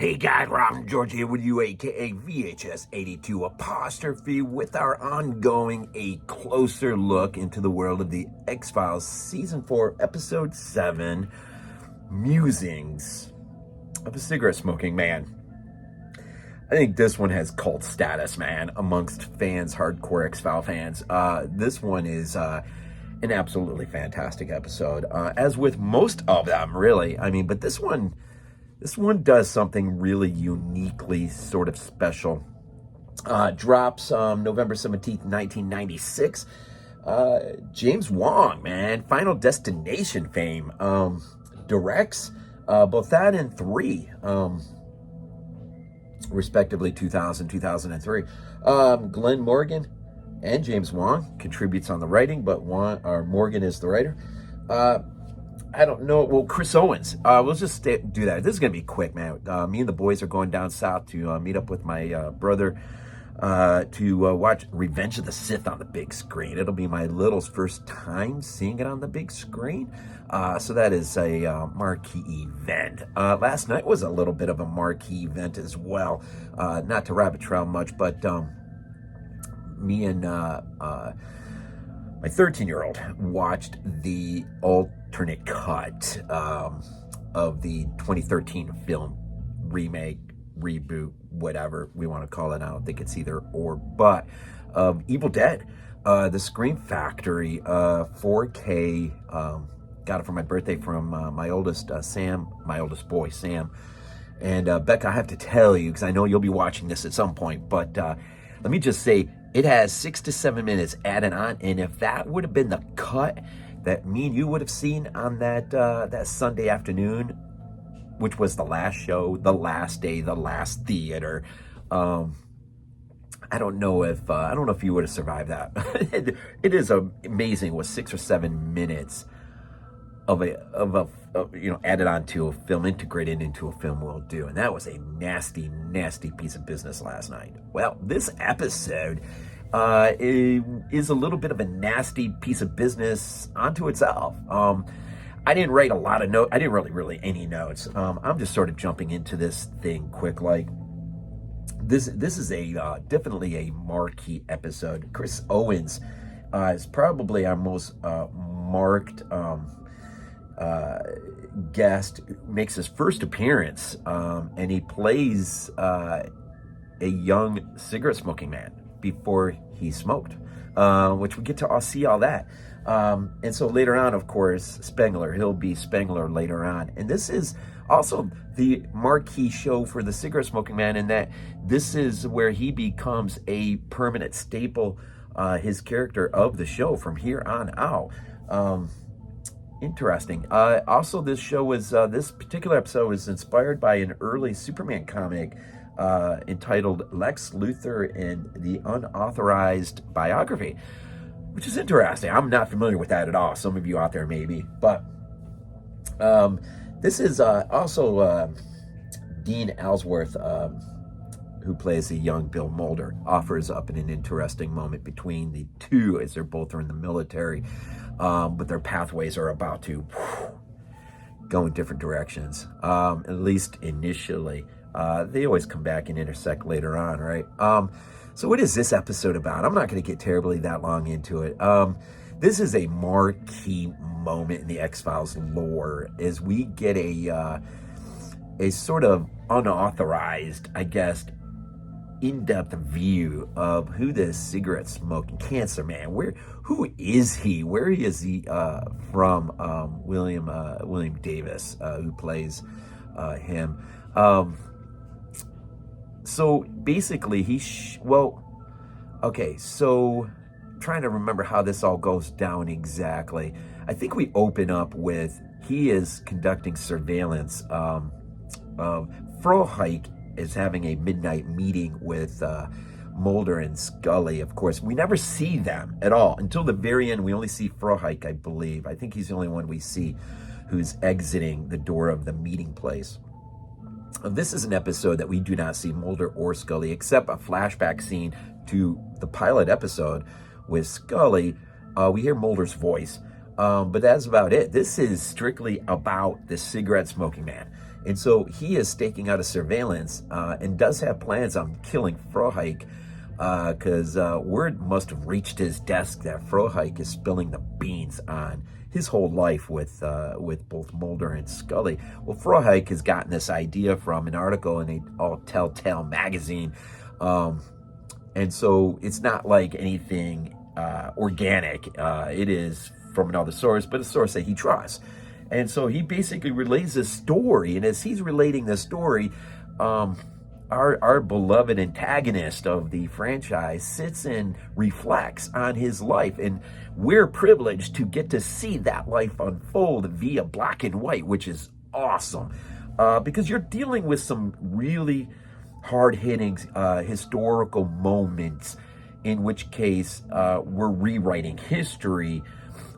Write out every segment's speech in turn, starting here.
Hey guys, Robin George here with you, aka VHS82 apostrophe, with our ongoing A Closer Look into the World of the X-Files Season 4, Episode 7, Musings of a Cigarette Smoking Man. I think this one has cult status, man, amongst fans, hardcore X-File fans. This one is an absolutely fantastic episode, as with most of them, really. I mean, but this one does something really uniquely sort of special. Drops November 17th, 1996. James Wong, man, Final Destination fame. Directs both that and 3, respectively 2000, 2003. Glen Morgan and James Wong contributes on the writing, but Morgan is the writer. I don't know. Well, Chris Owens. We'll just do that. This is going to be quick, man. Me and the boys are going down south to meet up with my brother to watch Revenge of the Sith on the big screen. It'll be my little's first time seeing it on the big screen. So that is a marquee event. Last night was a little bit of a marquee event as well. Not to rabbit trail much, but me and my 13-year-old watched the alternate cut of the 2013 film remake, reboot, whatever we want to call it. I don't think it's either or, but Evil Dead, the Scream Factory 4K. Got it for my birthday from my oldest boy Sam, and Becca. I have to tell you, because I know you'll be watching this at some point, but let me just say, it has 6 to 7 minutes added on, and if that would have been the cut that me and you would have seen on that Sunday afternoon, which was the last show, the last day, the last theater, I don't know if you would have survived that. It is amazing what 6 or 7 minutes of added onto a film, integrated into a film will do. And that was a nasty piece of business last night. Well, this episode is a little bit of a nasty piece of business unto itself. I didn't write a lot of notes. I didn't really any notes. I'm just sort of jumping into this thing quick. Like, this is definitely a marquee episode. Chris Owens is probably our most marked guest. Makes his first appearance, and he plays a young cigarette smoking man before he smoked, which we get to see all that. And so later on, of course, he'll be Spengler later on. And this is also the marquee show for the cigarette smoking man, in that this is where he becomes a permanent staple, his character of the show from here on out. Interesting. Also, this particular episode was inspired by an early Superman comic entitled Lex Luthor and the Unauthorized Biography, which is interesting. I'm not familiar with that at all. Some of you out there may be. But this is also Dean Aylesworth, who plays the young Bill Mulder, offers up in an interesting moment between the two, as they're both in the military, but their pathways are about to go in different directions, at least initially. They always come back and intersect later on, right? So what is this episode about? I'm not going to get terribly that long into it. This is a marquee moment in the X-Files lore, as we get a sort of unauthorized, I guess, in-depth view of who this cigarette smoking cancer man, who is he? Where is he from? William Davis, who plays him. So basically, so trying to remember how this all goes down exactly. I think we open up with he is conducting surveillance of Frohike is having a midnight meeting with Mulder and Scully. Of course, we never see them at all until the very end. We only see Frohike, I believe. I think he's the only one we see who's exiting the door of the meeting place. This is an episode that we do not see Mulder or Scully, except a flashback scene to the pilot episode with Scully. We hear Mulder's voice, but that's about it. This is strictly about the cigarette smoking man. And so he is staking out a surveillance and does have plans on killing Frohike, because word must have reached his desk that Frohike is spilling the beans on his whole life with both Mulder and Scully. Well, Frohike has gotten this idea from an article in a All Telltale magazine, and so it's not like anything organic. It is from another source, but a source that he trusts. And so he basically relays this story, and as he's relating this story, our beloved antagonist of the franchise sits and reflects on his life, and we're privileged to get to see that life unfold via black and white, which is awesome, because you're dealing with some really hard-hitting historical moments, in which case we're rewriting history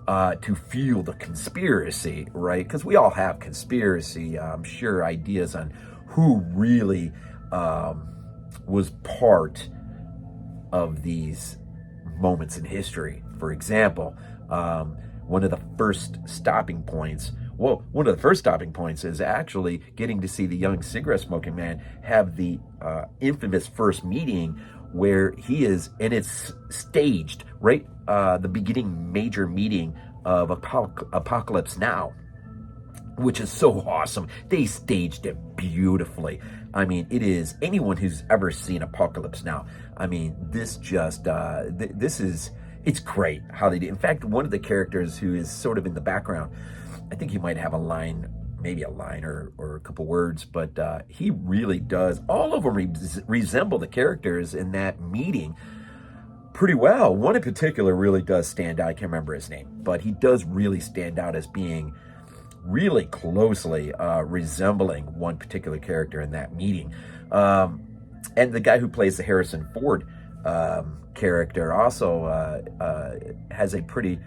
to fuel the conspiracy, right? Because we all have conspiracy, I'm sure, ideas on who really was part of these moments in history. For example, one of the first stopping points is actually getting to see the young cigarette-smoking man have the infamous first meeting where he is, and it's staged, right? The beginning major meeting of Apocalypse Now, which is so awesome. They staged it beautifully. I mean, it is, anyone who's ever seen Apocalypse Now, I mean, this just, it's great how they did. In fact, one of the characters who is sort of in the background, I think he might have a line, maybe a line or a couple words, but he really does. All of them resemble the characters in that meeting pretty well. One in particular really does stand out. I can't remember his name, but he does really stand out as being really closely resembling one particular character in that meeting. And the guy who plays the Harrison Ford character also has a pretty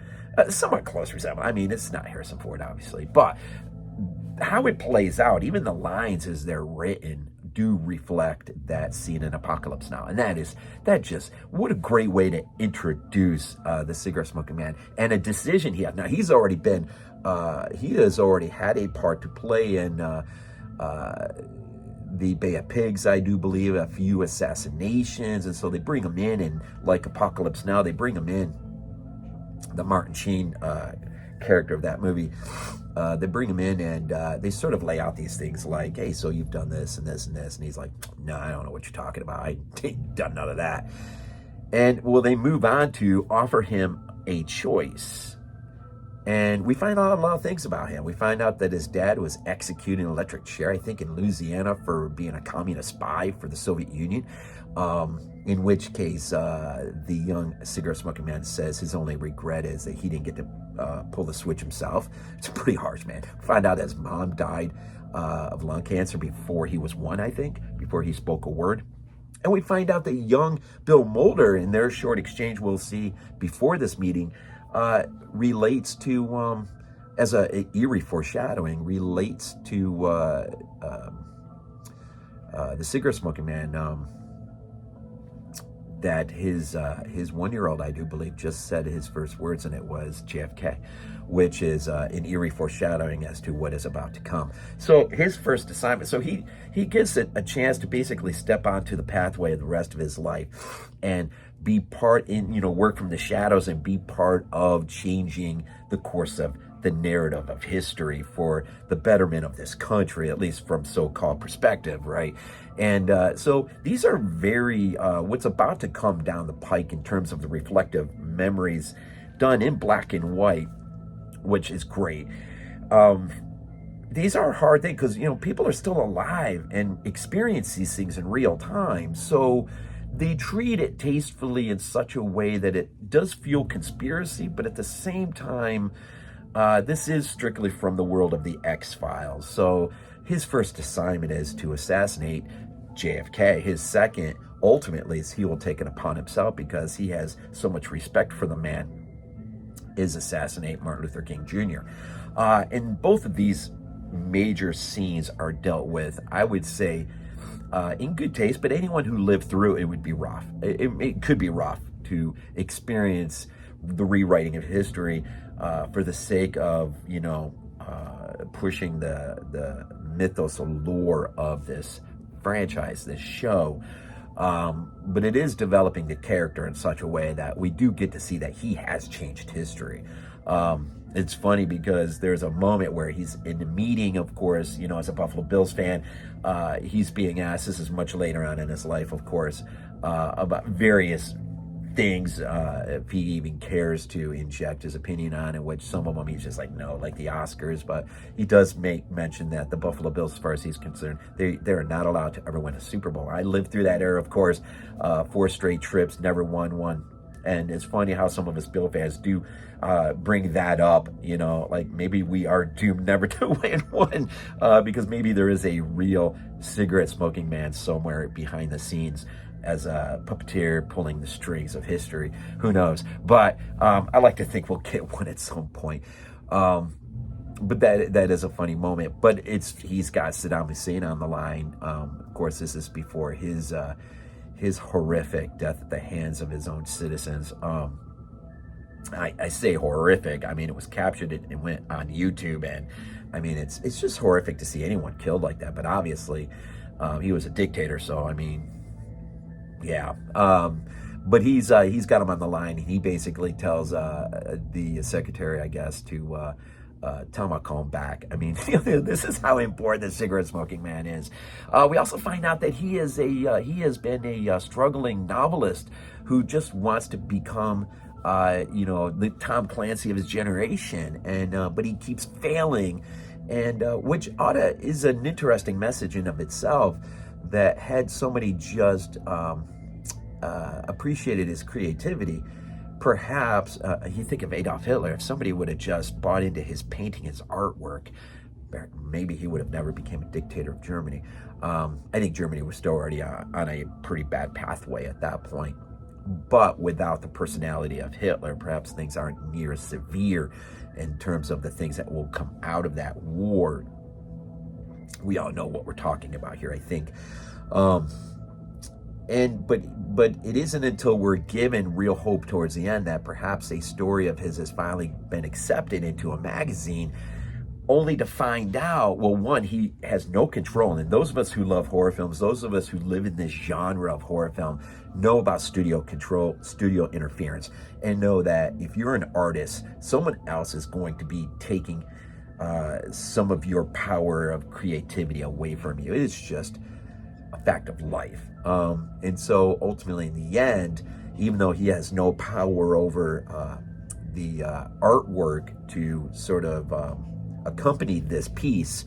somewhat close resemblance. I mean, it's not Harrison Ford, obviously, but how it plays out, even the lines as they're written, do reflect that scene in Apocalypse Now. And that just, what a great way to introduce the cigarette smoking man, and a decision he had. Now, he has already had a part to play in the Bay of Pigs, I do believe, a few assassinations, and so they bring him in, and like Apocalypse Now, they bring him in, the Martin Sheen character of that movie. They bring him in, and they sort of lay out these things like, hey, so you've done this and this and this, and he's like, no, I don't know what you're talking about. I ain't done none of that. And well, they move on to offer him a choice. And we find out a lot of things about him. We find out that his dad was executed in an electric chair, I think in Louisiana, for being a communist spy for the Soviet Union. In which case, the young cigarette-smoking man says his only regret is that he didn't get to pull the switch himself. It's pretty harsh, man. We find out his mom died of lung cancer before he was one, I think, before he spoke a word. And we find out that young Bill Mulder, in their short exchange we'll see before this meeting, relates to, as a eerie foreshadowing, relates to the cigarette-smoking man, that his 1-year-old, I do believe, just said his first words, and it was JFK, which is an eerie foreshadowing as to what is about to come. So his first assignment, so he gets a chance to basically step onto the pathway of the rest of his life and be part in, work from the shadows and be part of changing the course of the narrative of history for the betterment of this country, at least from so-called perspective, right? And so these are very, what's about to come down the pike in terms of the reflective memories done in black and white, which is great. These are hard things because, people are still alive and experience these things in real time. So they treat it tastefully in such a way that it does fuel conspiracy, but at the same time, this is strictly from the world of the X-Files. So his first assignment is to assassinate JFK. His second, ultimately, is he will take it upon himself, because he has so much respect for the man, is assassinate Martin Luther King Jr. And both of these major scenes are dealt with, I would say, in good taste, but anyone who lived through it would be rough. It could be rough to experience the rewriting of history for the sake of, pushing the mythos, the lore of this franchise, this show. But it is developing the character in such a way that we do get to see that he has changed history. It's funny because there's a moment where he's in the meeting, of course, as a Buffalo Bills fan, he's being asked, this is much later on in his life, of course, about various things, if he even cares to inject his opinion on, in which some of them he's just like, no, like the Oscars. But he does make mention that the Buffalo Bills, as far as he's concerned, they're not allowed to ever win a Super Bowl. I lived through that era, of course, 4 straight trips, never won one. And it's funny how some of us Bill fans do bring that up, like maybe we are doomed never to win one, because maybe there is a real cigarette smoking man somewhere behind the scenes as a puppeteer pulling the strings of history. Who knows? But I like to think we'll get one at some point. But that is a funny moment. But he's got Saddam Hussein on the line. Of course, this is before his horrific death at the hands of his own citizens. I say horrific. I mean, it was captured and went on YouTube, and I mean, it's just horrific to see anyone killed like that. But obviously, he was a dictator, so I mean, yeah. But he's got him on the line, and he basically tells the secretary, I guess, to tell him I'll call him back. I mean, this is how important the cigarette smoking man is. We also find out that he has been a struggling novelist who just wants to become the Tom Clancy of his generation, and but he keeps failing, and which is an interesting message in of itself, that had somebody just appreciated his creativity. Perhaps, you think of Adolf Hitler, if somebody would have just bought into his painting, his artwork, maybe he would have never become a dictator of Germany. I think Germany was still already on a pretty bad pathway at that point. But without the personality of Hitler, perhaps things aren't near as severe in terms of the things that will come out of that war. We all know what we're talking about here, I think. But it isn't until we're given real hope towards the end that perhaps a story of his has finally been accepted into a magazine, only to find out, well, one, he has no control. And those of us who love horror films, those of us who live in this genre of horror film, know about studio control, studio interference, and know that if you're an artist, someone else is going to be taking some of your power of creativity away from you. It is just a fact of life. And so ultimately in the end, even though he has no power over the artwork to sort of accompany this piece,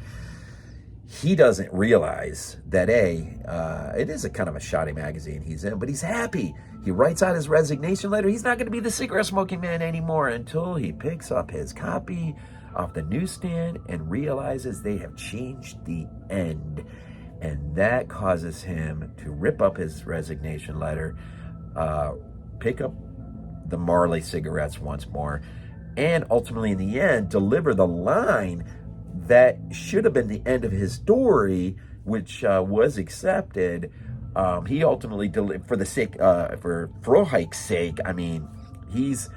he doesn't realize that it is a kind of a shoddy magazine he's in, but he's happy. He writes out his resignation letter. He's not going to be the cigarette smoking man anymore until he picks up his copy off the newsstand and realizes they have changed the end. And that causes him to rip up his resignation letter, pick up the Marley cigarettes once more, and ultimately in the end deliver the line that should have been the end of his story, which was accepted. He ultimately delivered for the sake, for Frohike's sake. I mean, he's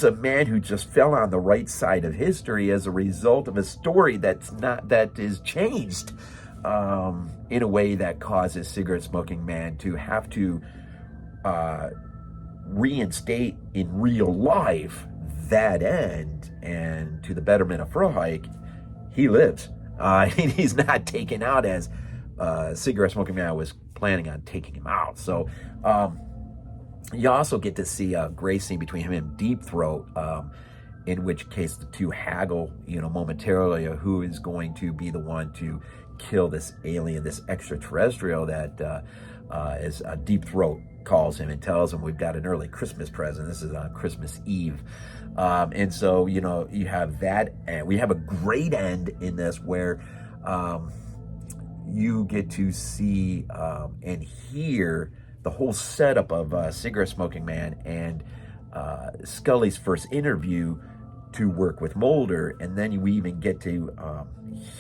a man who just fell on the right side of history as a result of a story that is changed in a way that causes cigarette smoking man to have to reinstate in real life that end, and to the betterment of Frohike, he lives. He's not taken out as cigarette smoking man was planning on taking him out. So you also get to see a great scene between him and Deep Throat, in which case the two haggle, momentarily, who is going to be the one to kill this alien, this extraterrestrial that as Deep Throat calls him and tells him, we've got an early Christmas present. This is on Christmas Eve. And so, you have that, and we have a great end in this where you get to see and hear the whole setup of Cigarette Smoking Man and Scully's first interview to work with Mulder, and then we even get to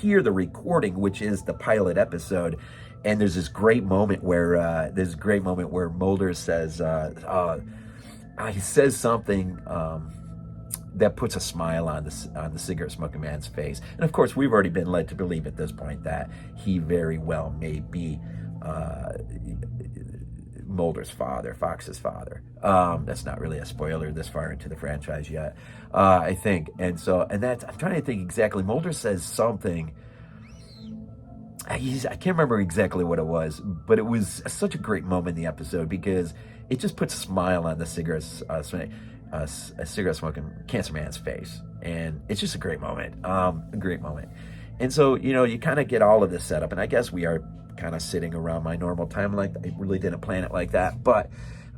hear the recording, which is the pilot episode. And there's this great moment where Mulder says he says something that puts a smile on the cigarette smoking man's face. And of course, we've already been led to believe at this point that he very well may be Mulder's father, Fox's father. That's not really a spoiler this far into the franchise yet, I think. And that's, I'm trying to think exactly. Mulder says something. I can't remember exactly what it was, but it was such a great moment in the episode because it just puts a smile on the cigarette smoking cancer man's face. And it's just a great moment, And so, you kind of get all of this set up, and I guess we are kind of sitting around my normal time. Like, I really didn't plan it like that, but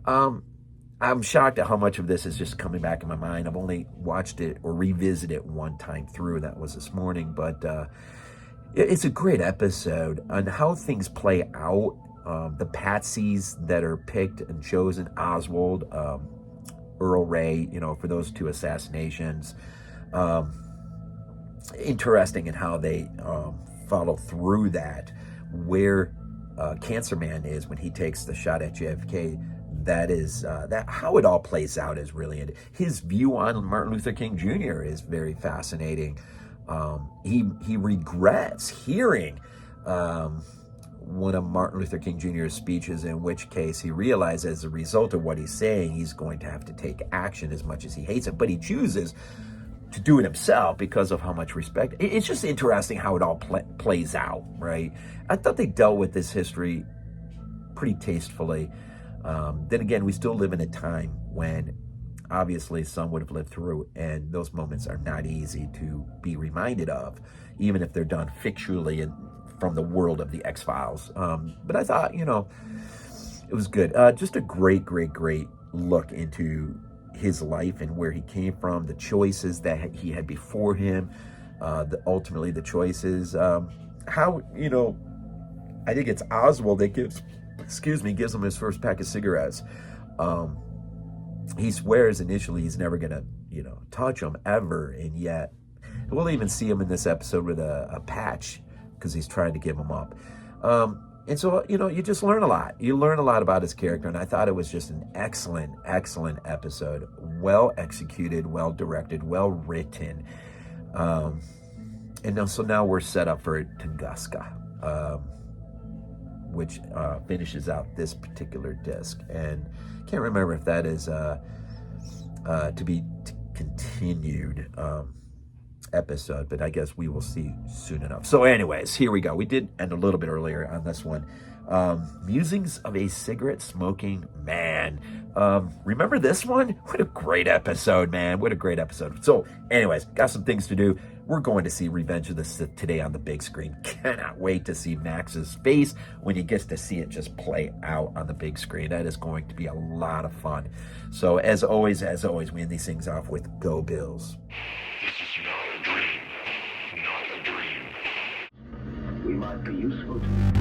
I'm shocked at how much of this is just coming back in my mind. I've only watched it or revisited it one time through, that was this morning, but it's a great episode on how things play out. The patsies that are picked and chosen, Oswald, Earl Ray, for those two assassinations. Interesting in how they follow through that, where Cancer Man is when he takes the shot at JFK. That is that how it all plays out is really, his view on Martin Luther King Jr. is very fascinating. He regrets hearing one of Martin Luther King Jr.'s speeches, in which case he realizes as a result of what he's saying, he's going to have to take action as much as he hates it, but he chooses to do it himself because of how much respect. It's just interesting how it all plays out, right? I thought they dealt with this history pretty tastefully. Then again, we still live in a time when obviously some would have lived through, and those moments are not easy to be reminded of, even if they're done fictionally and from the world of the X-Files. But I thought, it was good. Just a great look into his life and where he came from, the choices that he had before him, ultimately the choices, how, I think it's Oswald that gives him his first pack of cigarettes. He swears initially he's never gonna, touch them ever, and yet we'll even see him in this episode with a patch because he's trying to give them up. And so, you just learn a lot. You learn a lot about his character, and I thought it was just an excellent episode. Well executed, well directed, well written. So now we're set up for Tunguska, which finishes out this particular disc. And can't remember if that is to be continued episode, but I guess we will see soon enough. So anyways, here we go. We did end a little bit earlier on this one. Musings of a Cigarette Smoking Man. Remember this one? What a great episode, man. What a great episode. So anyways, got some things to do. We're going to see Revenge of the Sith today on the big screen. Cannot wait to see Max's face when he gets to see it just play out on the big screen. That is going to be a lot of fun. So as always, we end these things off with Go Bills. This is not a dream. Not a dream. We might be useful to you.